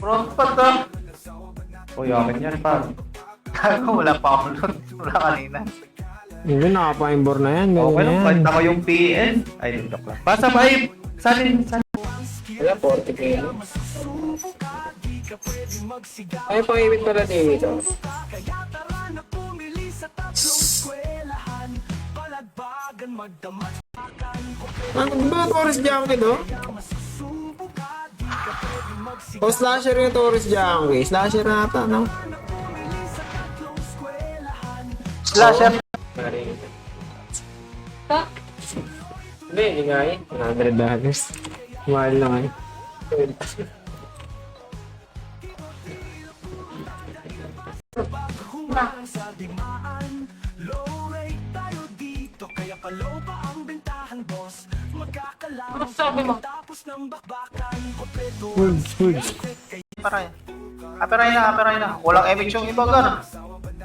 Front pa to. Uy, akin yan, pa. Wala pa ako nun. Wala kanina. Hindi, nakapaimbor na yan. Ganun Okay na lang, yan. kahit ako yung PN. Ay, joke lang. Basta ba, salin. Wala, 40k. Ay, pang-ibig pala dito. Ano ba Torres Junkie do? O slasher yung Torres Junkie. Slasher na ata, no? Slasher. Hindi, hindi nga eh. $100. Mahal lang eh. Ano sabi mo? Foods. Aperay. Aperay na. Walang image yung iba gano'n.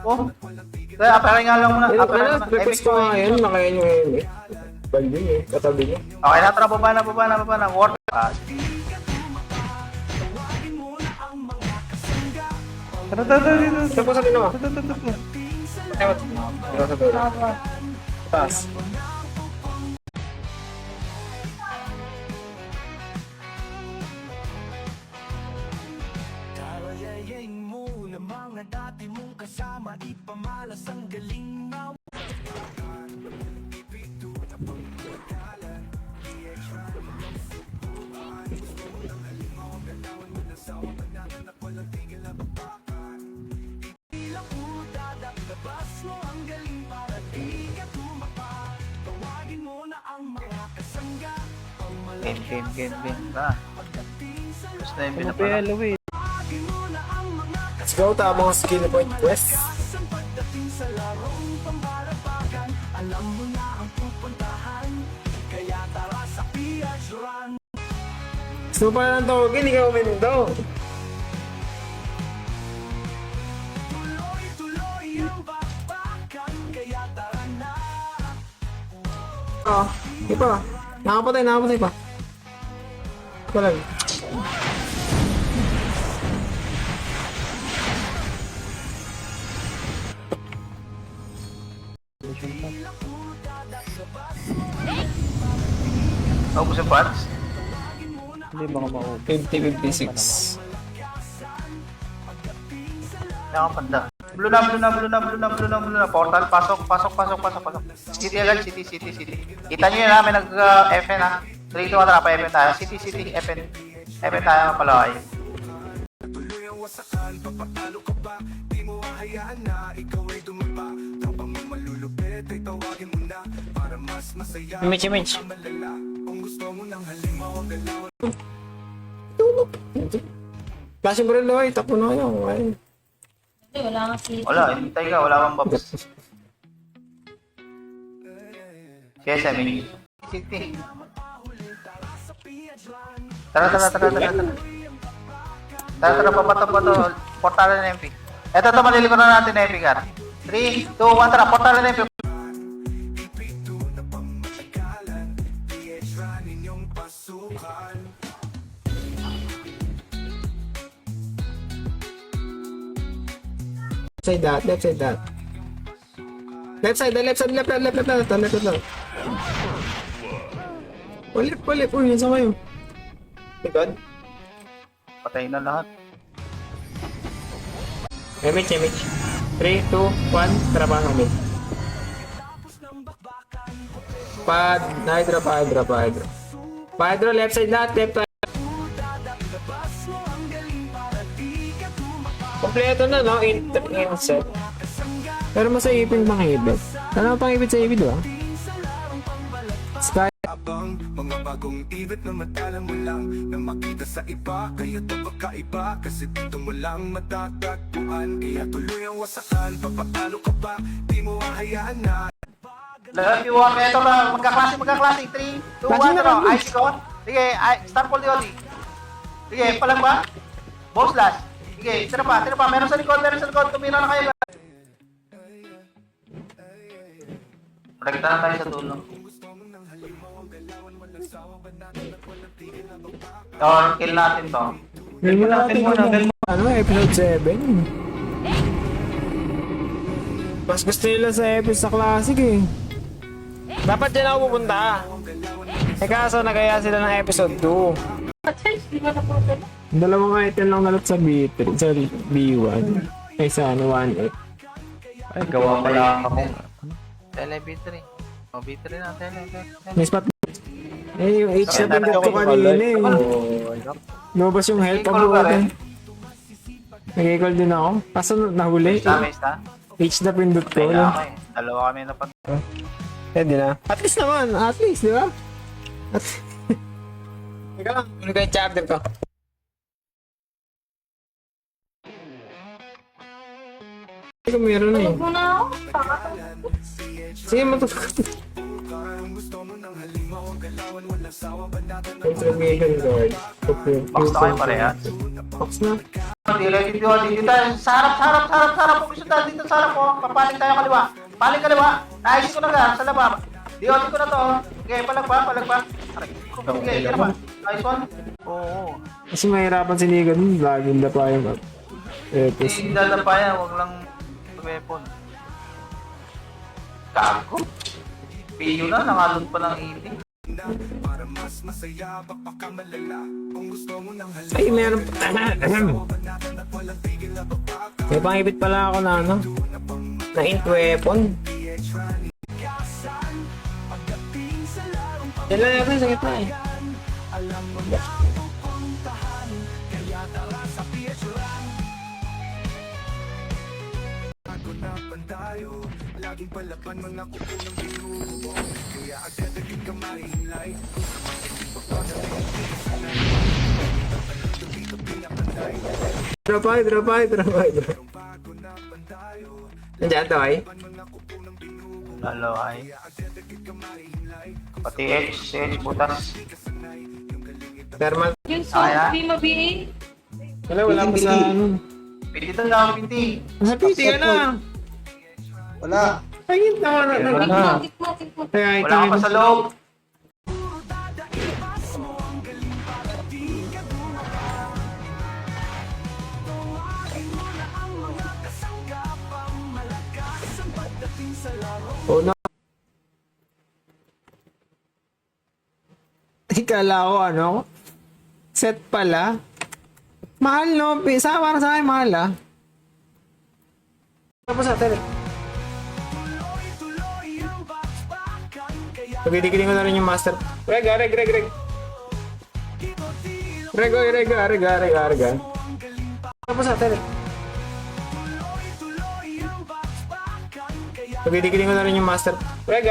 Oh. Kaya aperay nga lang muna. Aperay muna. Request ko nga yun, nakayan yung eh. Baldi eh, katabi niya. Okay na, tara, baba na. Water. Tapos sa dinawa. Ewan. Ewan sa dulo. Taas. Kalayayin mo na mga dati mong kasama, ipamalas ang galing na Game. Ba? Gusto na yung Ano pinapala. PLO eh? Let's go, tamang skill point quest. Gusto mo pala ng tawagin, hindi ka umindo. Oh, di pa. Nakapatay pa. Ito lang. Naubos yung parts? Hindi mga maupo. 50-56. Kaya ka panda. Blue na. Portal, pasok. City agad, city. Kita nyo yun namin nag-FN ha. 3, 2, 1, pa FN tayo. City, FN. FN tayo mapalaway. tuloy ang wasakan. Papatalo ka ba? Di mo hahayaan na ikaw ay dumaba. Tapang mo malulupit ay tawagin mo na para mas masaya. Image. Malala kung gusto mo ng halimaw dalawa. Flashing barrel na eh, tapo na yun. Ay. Hindi, wala nga si... Wala, hintay ka. Wala kang babs. Kaya sabi, city. Tara. Papato. Portal na MP. Ito, malilikuran na natin na MP car. 3, 2, 1, tara. Portal na MP. Left side that. Left. Ulit. Uy, yun sa kayo. God. Patay na lahat. Image. 3, 2, 1, tara pa kami. Pad, Hydra. Hydra, left side lahat, left side. Kompleto na, no? Inset. Pero mas ipin mga ibig. Ano pang ibig sa ibig, ba? Sky. Abang mga bagong ibig na matala mo lang na makita sa iba. Kaya to pagkaiba kasi dito mo lang matatagpuan. Kaya tuloy ang wasakan. Papatalo ka ba? Di mo hahayaan na. Lahat yung war. Ito na, magkaklase. 3, 2, 1, tara. Ice core. Sige, Starfall di Oli. Sige, palang ba? Boss last. Sige, tira pa. Meron sa likod. Tumira na kayo. Nakita na tayo sa dulo. Or kill natin to. Hindi Gan natin mo na, gan mo. ano, episode 7. Mas gusto nila sa episode sa classic eh. Dapat dyan ako pupunta. Eh kaso nagaya sila ng episode 2. Di ba na po ito? Dalawang item lang nalat sa B3, sa B1. Ay sa ano, 1 Ay, gawa pala ako. Tele B3. O, B3 na, tele. May spot. Eh, yung H na pindot ko kanina eh. Lumabas yung help Recall ang ka buwan. rin. Nag-recall din ako. Kaso nahuli. Miss na. H na pindot ko. Kaya ako eh. Dalawa kami na pat. Pwede na. At least naman. At least, di ba? At... Teka lang. Ano kayo chapter ko? Teka, meron na eh. Huwag mo na ako. Sige, matutulog. Contribution guard. Box na kayo parehas. Box na. Dito tayo. Sa harap. Pumusod tayo dito sa harap ko. Papaling tayo kaliwa. Paling kaliwa. Naayos ko na ka. Sa laba. Diotin ko na to. Okay, palagpa. Aray. Okay, hindi naman. Nice one. Oo. Kasi mahirapan si Negan. Laging na pa yung etos. Hindi dadapayan. Huwag lang weapon. Gago. Piyo na. Nangalon pa ng iting. Para mas masaya baka kung gusto mo ng Ay, meron pa. May pangipit pala ako na ano. Na int weapon. Yan lang natin sa gitna eh. tayo laging palaban mga kuko ng binuo kaya agad-agad ka mahihilay Drop by. Nandiyan to ay. Lalo ay. Pati H butas. Thermal. Yung Kaya? Bima BA? Wala pa sa ano. Piti doon lang, piti. Nasa PT ka na. Wala. Ayun na. Tikmo. Kaya Wala ka pa sa loob. Oh no. Ikala ko ano? Set pala. Mahal no? Para sa akin mahal ah. Tapos natin eh. Pagdidikitin ko na rin yung master. Reg. Tapos natin eh. Pagdidikitin ko na rin yung master. Reg.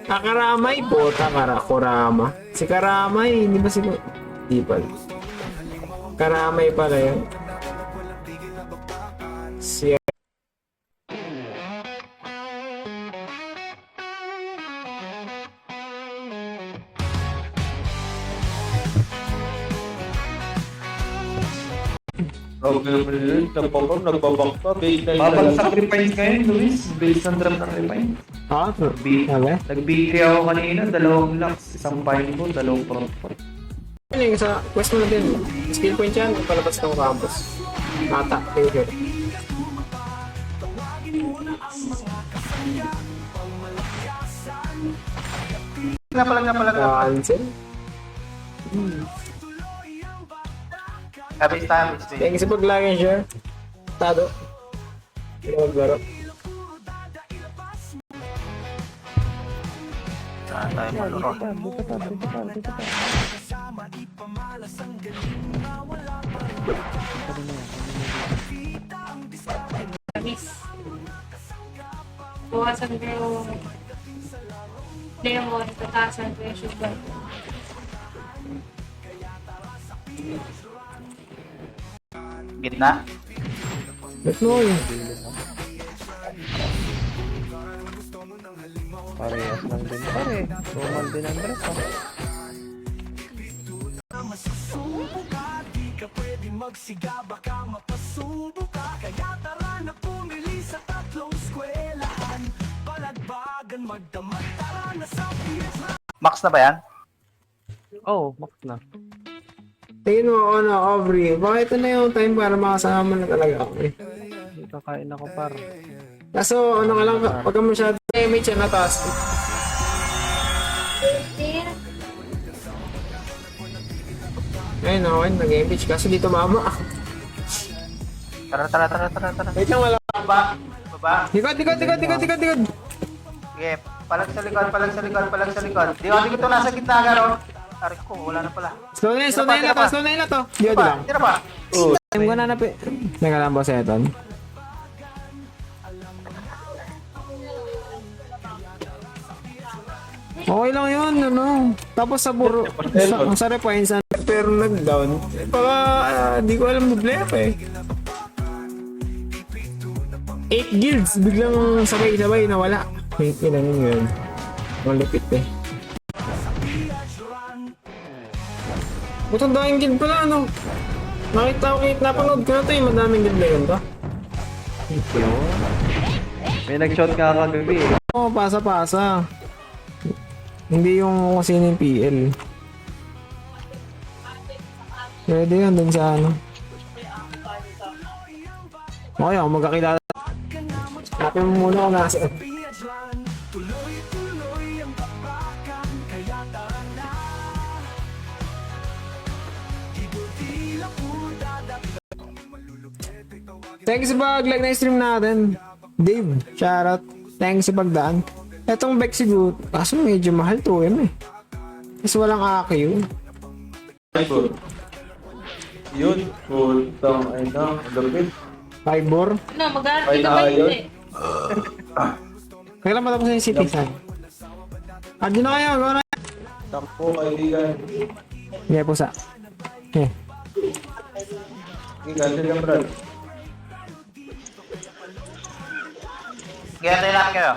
Karamay po, Kurama. Si Karamay, hindi ba si... Di pala. Karamay pala yan. Si... Babang sacrifice kayo, Luis. Based on drum sacrifice. Ah, B. sabi? Nag-BK ako kanina, 2 lakhs, isang pine ko, 2 front point. Ano yung sa quest mo natin? Skill point yan, palabas ng campus. Nata, tingin. Napalag. Cancel. Habis tayo. Thank you sa pag-like and share. Tado. Hindi ka maglaro. Saan tayo maluro? Miss. Bawasan ko yung lemon, tatasan ko yung sugar. Gitna. Ba't mo yun? Parehas lang din pare. Roman din ang dress ah. di ka pwede magsiga baka mapasubo ka kaya tara na pumili sa tatlong eskwelahan palagbagan magdamag tara Max na ba yan? Oh, max na. Tingin mo, Aubrey, bakit ito na yung time para makasama na talaga ako eh. Hindi kakain ako par. Kaso, ka lang, pag ka masyado damage yan na task. Ayun, okay, nag-damage. Kaso dito mama. Tara. Wait lang, wala. Baba. Likod. Sige, palag sa likod. Di ko nasa gitna, garo. Tarik ko, wala na pala. Slow na yun na to. Di lang. Tira pa. Time ko na napi. Teka lang, boss Eton. Okay lang yun, Tapos sa buro, sa repoints, pero nag-down. Baka, di ko alam mag-left eh. 8 guilds, biglang sabay-sabay nawala. Wait, ilan yun? Malupit eh. Butang daming guild pala, napanood ko na to yung madaming guild na yun to. May nag-shot ka kagabi eh. Oo, pasa-pasa. Hindi yung kasi yung PL. Pwede yun dun sa Okay, ako magkakilala. Napin mo muna kung nasa. Thanks sa pag-like na stream natin. Dave, shoutout. Thanks sa pagdaan. Etong Beck siguro, kaso medyo mahal to eh. Kasi walang AQ. Yun. Putang ay na. Gabit. Fibor. No, mag-arte ka ba hindi? Kailan matapos na yung city side? Adi na kayo, go na. Takpo kaibigan. Hindi po sa. Eh. Cancel ka brad. Kaya tayo lahat kayo.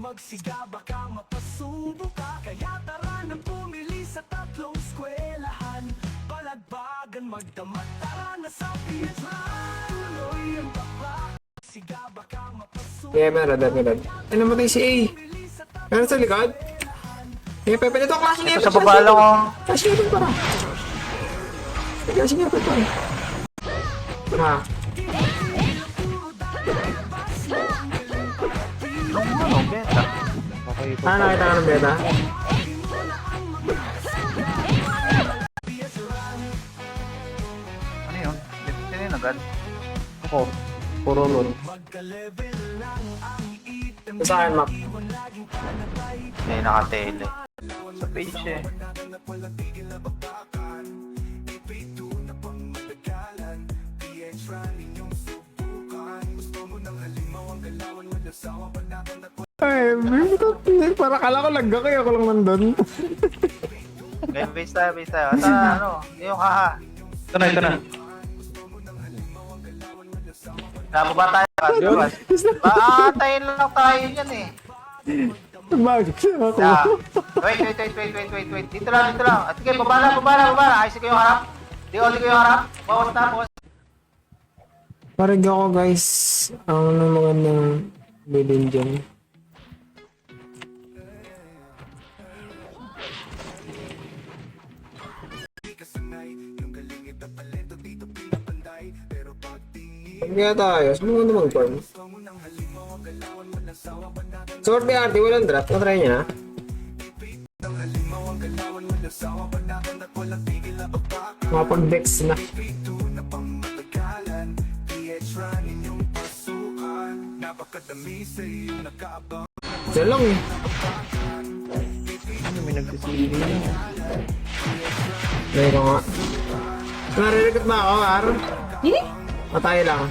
Magsiga baka mapasubo ka. Kaya tara na pumili sa tatlong eskwelahan. Palagbagan magdamag, tara na sa Piedran. Tuloy ang bakla. Siga baka mapasubo. Yeah, meron. Ay, namatay si A. Meron sa likod? Eh, Pepe, ito ang klase niya. Ito sa baba lang oh. Klase niya para. Klase niya para. Ha? Beta. Okay po. Nakita ka ng beta? Ano yun? Sino yun agad? Ako. Puro loot. Sa akin, map. Hindi nakatele. Sa page eh. Ay, para kala ko lagga kayo ako lang nandun. Okay, base tayo. Ata hindi yung haha. Ito na. Nababa tayo. Aantayin lang tayo yan eh. Bakit ako? Yeah. Wait. Dito lang. At sige, baba na. Ayos ko yung harap. Di ko yung harap. Bawas na. Parang ako guys, ang mga nang bilhin dyan. Kaya tayo, saan mo mag-farm? Sword BRT, walang draft. Natry niya na? Mapag-dex na. Diyan lang eh. Ano may nagsisili na? Dahil ko nga. Naririgot ba ako, Ar? Hindi. Matay lang.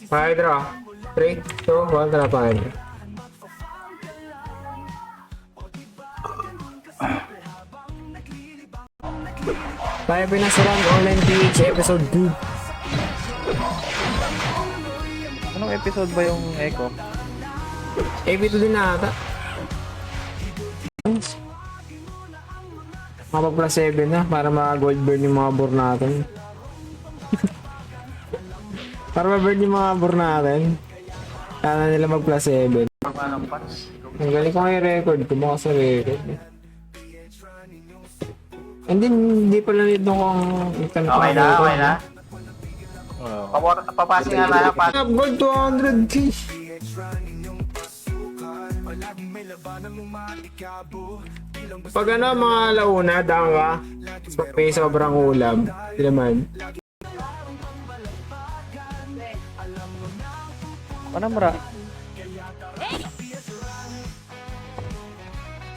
Fire draw. 3, 2, 1, draw pa rin. Tayo pinasuran online PH episode 2. Anong episode ba yung Echo? AP2 din na ata. Mapa plus 7 na para ma-gold burn yung mga board natin. Para ma-burn yung mga board natin. Kaya nila mag plus 7. Anong pants? Ang galing ko nga yung record ko, baka sa record. Hindi pala nito kung Okay na, okay na. Papasing nga tayo pa. Gold 200k. Pag ano, mga launa, daan ka. Tapos pag may sobrang ulam, hindi naman. Panamra.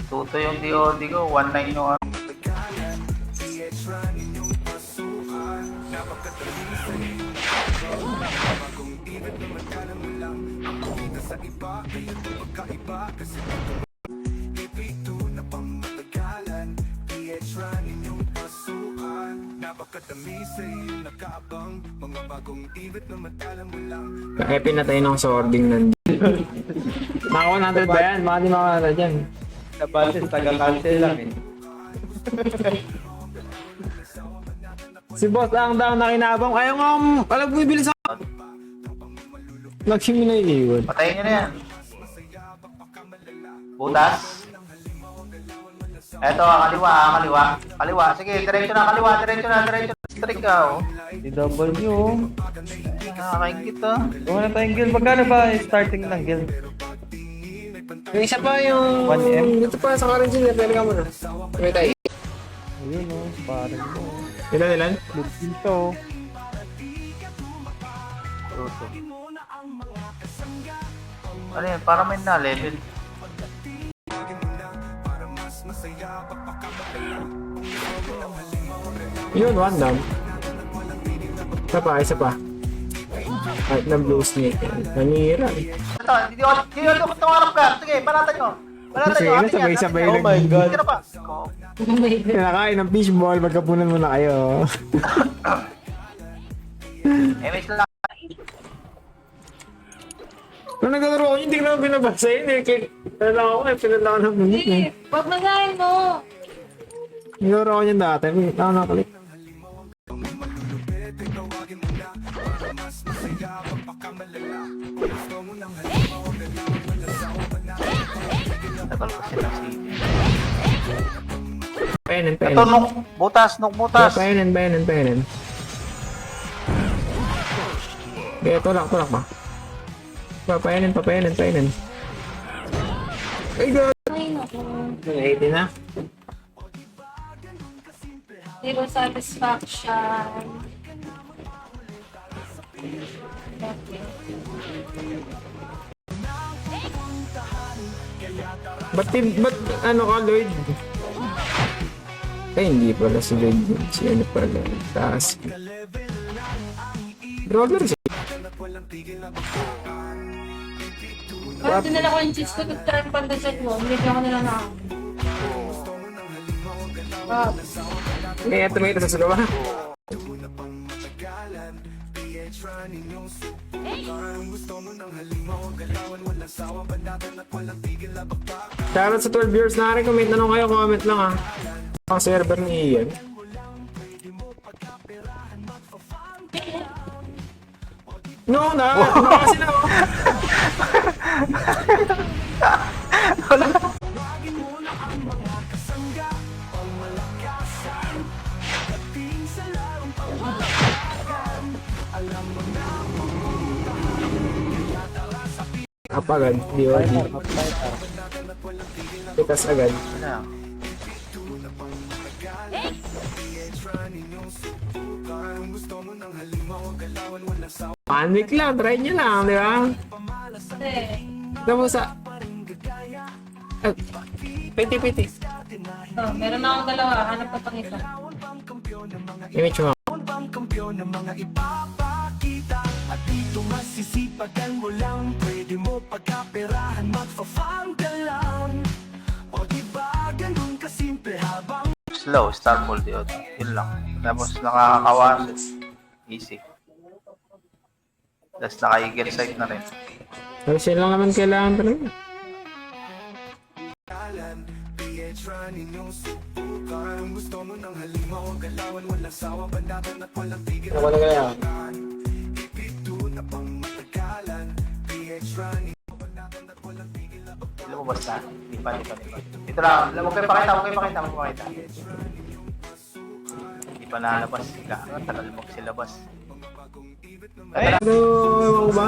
Tuto yung DOD ko, 1.9 yung napakadami sa iyong nakaabang mga bagong ibig na matala mo lang. Kaya pinatay ng swording nandito. Mga 100 ba yan? Mga di makakala dyan. Sa basis, taga-cancel lang eh. Si boss ang down na kinabang. Ayaw nga, alam ko ibili sa... Lagi mo na iiwan. patayin nyo na yan. Butas. Eto, kaliwa, kaliwa. Kaliwa, sige, diretso na, kaliwa, diretso na. Strike ka, oh. Si W. Nakakaingit, oh. Kung na tayong guild, magkano ba yung starting ng guild? Yung isa pa yung... 1M? Dito pa sa currency niya, pwede ka mo na. May tayo. Ayun o, parang mo. Ilan? Look dito. Ano yan, para may na-level. Yun, one down. Isa pa. Kahit na blue snake. Nanira eh. Ito, hindi ako tumarap ka. Sige, balatan nyo. Balatan Sige, nyo, atin yan. sabay-sabay atin yan. Oh my God. Tira pa. Kinakain ng fishball, magkapunan muna kayo. MS lang. Nung naglalaro ko, hindi ko naman binabasa yun eh. Kailangan ko eh, pinala ko ng minute eh. Huwag masahin mo. Naglalaro ko niyan dati, wait, ako nakalik. Tagal ko sila si... Penen. Ito, nuk butas. Penen. Okay, tulak ba? Papainin. Ay, God! Ay, naku. Nag-80 na. Zero satisfaction. Okay. Ba't ano ka, Lloyd? Ay, hindi pala si Lloyd. Si ano pala, taas. Brawler siya. Parang dinala ko yung cheese ko, nag-try pandasal mo. Hindi ako nila na. Kaya tumita sa sulawa. Shoutout sa 12 viewers na rin. Comment na nung kayo. Comment lang ha. Ang server ni Ian. No, kasi na. Apagad, DOD. Pitas agad. Ano? Panic lang, try nyo lang, di ba? Kasi, Tapos sa... Piti. oh, meron na akong dalawa. Hanap ko pang isa. Image mo. Bang kampiyon ng mga ipapakita at dito masisipagan mo lang. Pwede mo pagkaperahan, magpa-farm ka lang. O diba ganun kasimple habang Slow, start full diod. Yun lang. Tapos nakakawas. Easy. Tapos naka-eagle sight na rin. Pero sila lang naman kailangan talaga. gusto mo ng halimaw o galawan, walang sawa, bandatan at walang tigil. Ano na kaya? Ipito na pang matagalan, PH running, bandatan at walang tigil. Lumabas na. Di pa. Dito lang. Huwag kayo pakita. Di pa nalabas. Tagal mo silabas. Pero, ewan ko ba?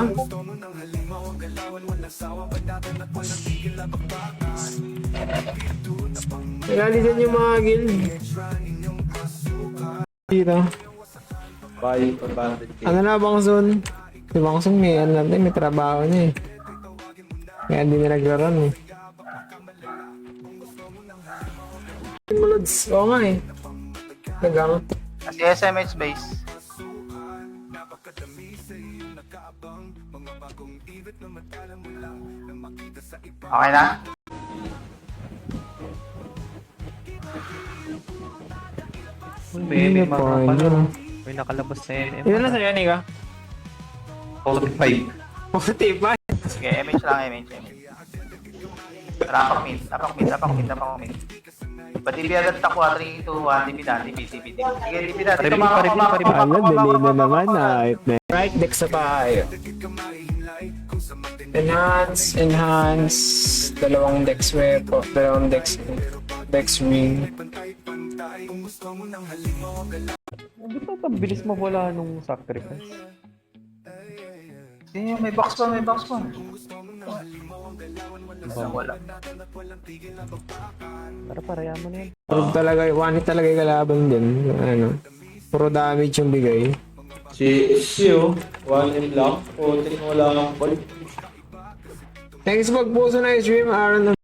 Nagalitan yung mga guild. Dito. Bye, 400k. Ano na, Bangson? Si Bangson may, ano lang, may trabaho na eh. Kaya hindi na nagraran eh. Malods, oo nga eh. Nagamit. Kasi SMH base. Okay na? May mga Ano ano, yun? may nakalabas na NM. Ilan na sa'yo, Nika? 45. 45. Sige, MH lang, MH. Rapak mid. Pati agad ako, 3, 2, 1, DP. Sige, DP na. Dito Ano, delay na naman na. Right, deck sa tayo. Enhance. Dalawang decks weapon. Dalawang decks ring. Hindi ba pabilis mawala nung sacrifice? May box pa. Wala. Para pareha mo na yan. Puro talaga, one hit talaga yung kalaban din. Ano, puro damage yung bigay. Si Sio, 1 in lang. O, wala kang balik. Thanks sa pagpuso na stream, Aaron.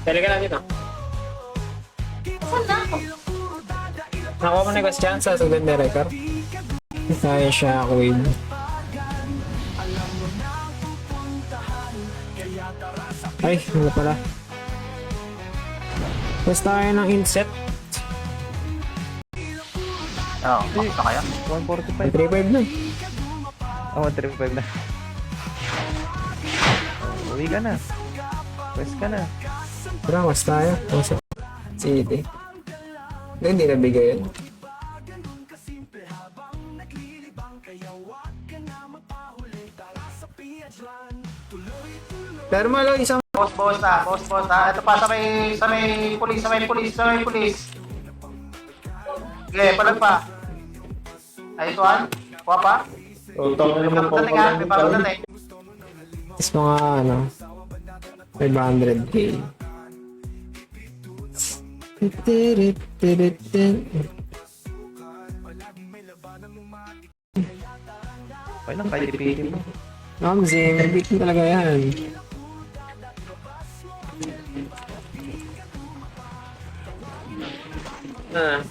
Talaga lang dito. Saan na ako? Nakuha mo na yung chance sa Sudan Director. Kaya siya, Queen. Ay, wala pala. Tapos tayo ng inset. Oo, box na kaya? 145. 3-5 na. Oh, 135 na. Uwi ka na. Pwes ka na. Tara, mas tayo. City. Hindi nabigay yun. Pero malo, isang Boss na. Ito pa sa may pulis. Sige, palag pa. Ayos one. Kuha pa. Utang na naman po. May bago na eh. is mga ano 500k. Okay lang, kahit ipitin mo. Ramsey, mabitin talaga yan. Ah.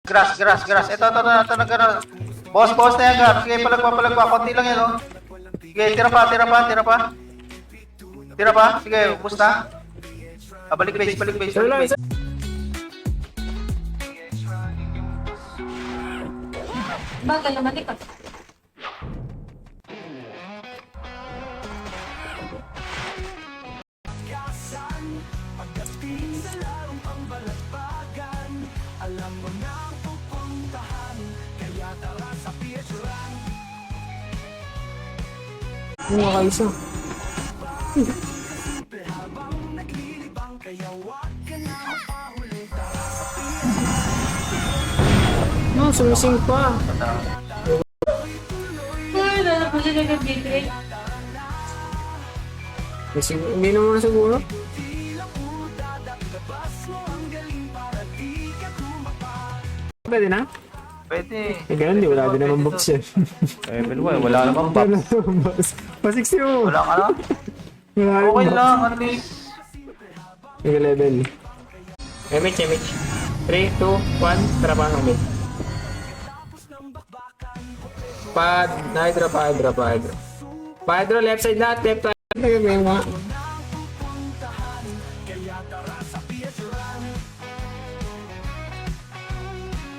Grass. Ito na gano'n. Boss na yan, Gab. Sige, palag pa. Konti lang yan, oh. Sige, tira pa. Sige, ubus na. Balik base. Bagal naman ikaw. Yung mga kaisa. No, sumising pa. Ay, lalo pa siya nag-gateway. Hindi naman na siguro. Pwede na? Pwede. Eh, ganun, di wala din naman box yan. Eh, wala namang Wala box. naman box. Pa-60 mo. Wala ka na? Wala rin Okay box. lang, at least. Mega level. MH. 3, 2, 1, tara pa ng mid. Hydra. Hydra, left side lahat, left side. Lagay mo nga.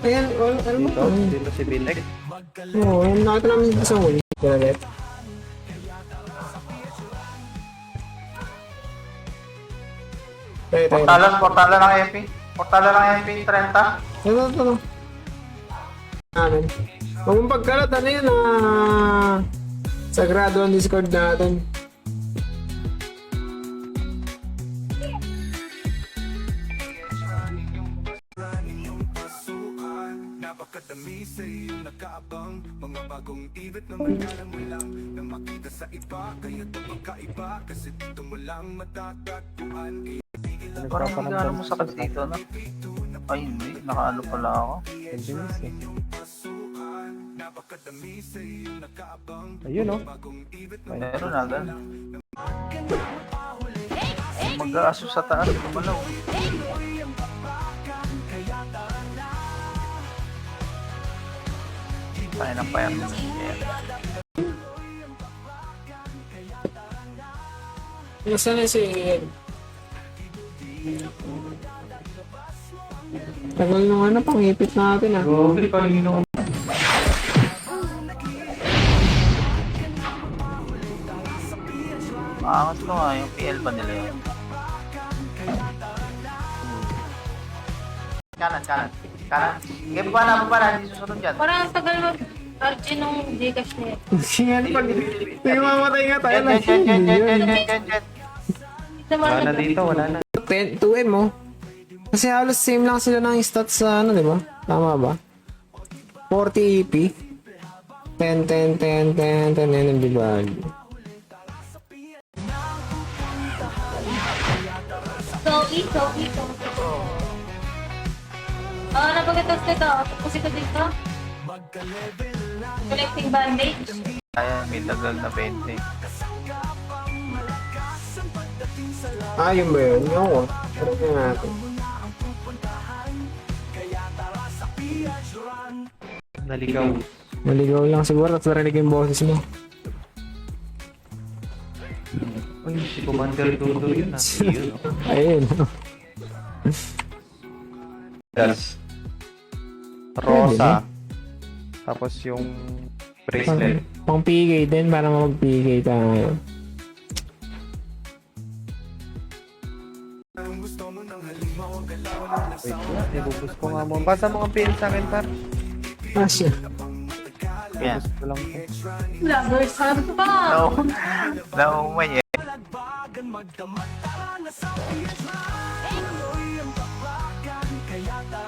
Ayan, ano ba? Dito si Binek. Oo, nakita namin sa huli. Left. Tayo. Portalan ng MP. Portalan ng MP, 30. Ito. Namin. Huwag mong pagkalat, ano yun, sagrado ang Discord natin. Napakadami sa iyong nakaabang mga bagong ibig na madalang mo lang na makita sa iba, kaya ito magkaiba kasi dito mo lang matatagpuan. Parang hindi gano'n mo sakit dito, no? Ay, hindi. Nakaano pala ako. Napakadami sa iyong nakaabang Ayun, oh. bagong ibig na Meron na agad. Mag-aaso sa taas, gumalaw. Tayo ng fire. Nasaan na si Ed? Tagal nung ano, pangipit natin ah. Grabe, kanino. Maangat ko nga, yung PL pa nila yun. Kanan. Game pa na, hindi susunod yan. Parang ang tagal mag-RG nung Gcash niya. Yan, pag nagmamatay nga tayo na. Jen. Wala na dito, wala na. 2M mo. Kasi halos same lang sila ng stats sa ano, di ba? Tama ba? 40 EP. 10 energy value. So, ito. Napagkatas nito. Tapos ito dito. Collecting bandage. Kaya may tagal na 20. Yun ba yun? Yung ko. Pero na natin. Naligaw. Maligaw lang siguro at narinig yung boses mo. Uy, si Commander Dodo yun ah. Yun, oh. Ayun. Das. Rosa. Tapos yung bracelet. Pang PK din para mag-PK tayo. Wait lang, ibubus ko nga mo. Basa mo ang PL sa akin, par. Siya. Yan. Ibubus ko lang po. Lovers, sabi ko pa. Naumay eh.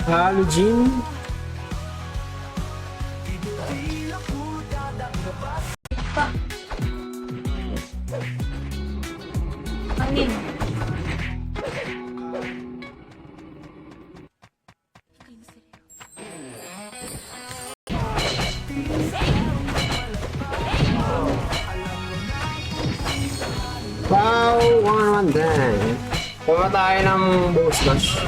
Halo, Jim. Angin. Wow, one dang. Kuha tayo ng boss dash.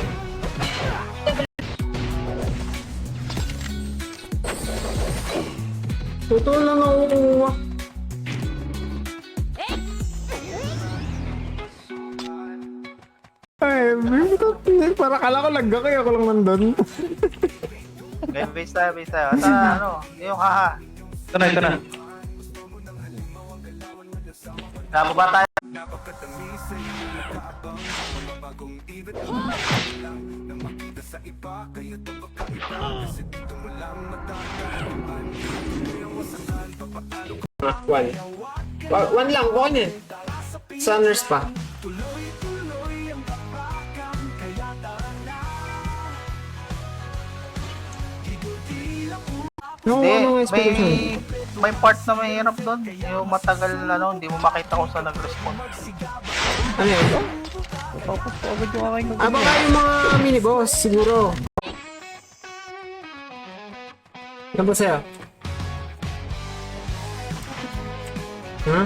Totoo lang ako kumuha. Ay, para kala ko lagga kayo ako lang nandun. Base tayo. Ito na, ano, yung haha. Ito na. Nababa tayo. napakadami sa iyong nakaabang mga bagong ibig na madalang lang na makita sa iba, kaya ito magkaiba kasi dito mo lang matatagpuan. Yung wasakan, papaalo ka One lang, bukan yan. Sunners pa. No, ano expectation? May part na mahirap doon. Yung matagal ano, hindi mo makita kung saan nag-respond. Ano yan? Tapos po agad yung aking Baka yung mga mini-boss, siguro. Ano ba sa'yo? Huh?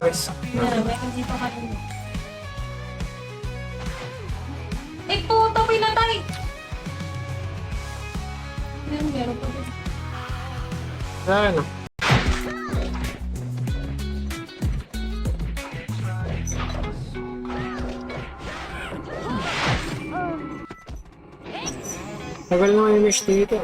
Yes. Meron dito ka rin. Puto, pinatay! Meron pa din. Ano? Tagal na yung mesh dito.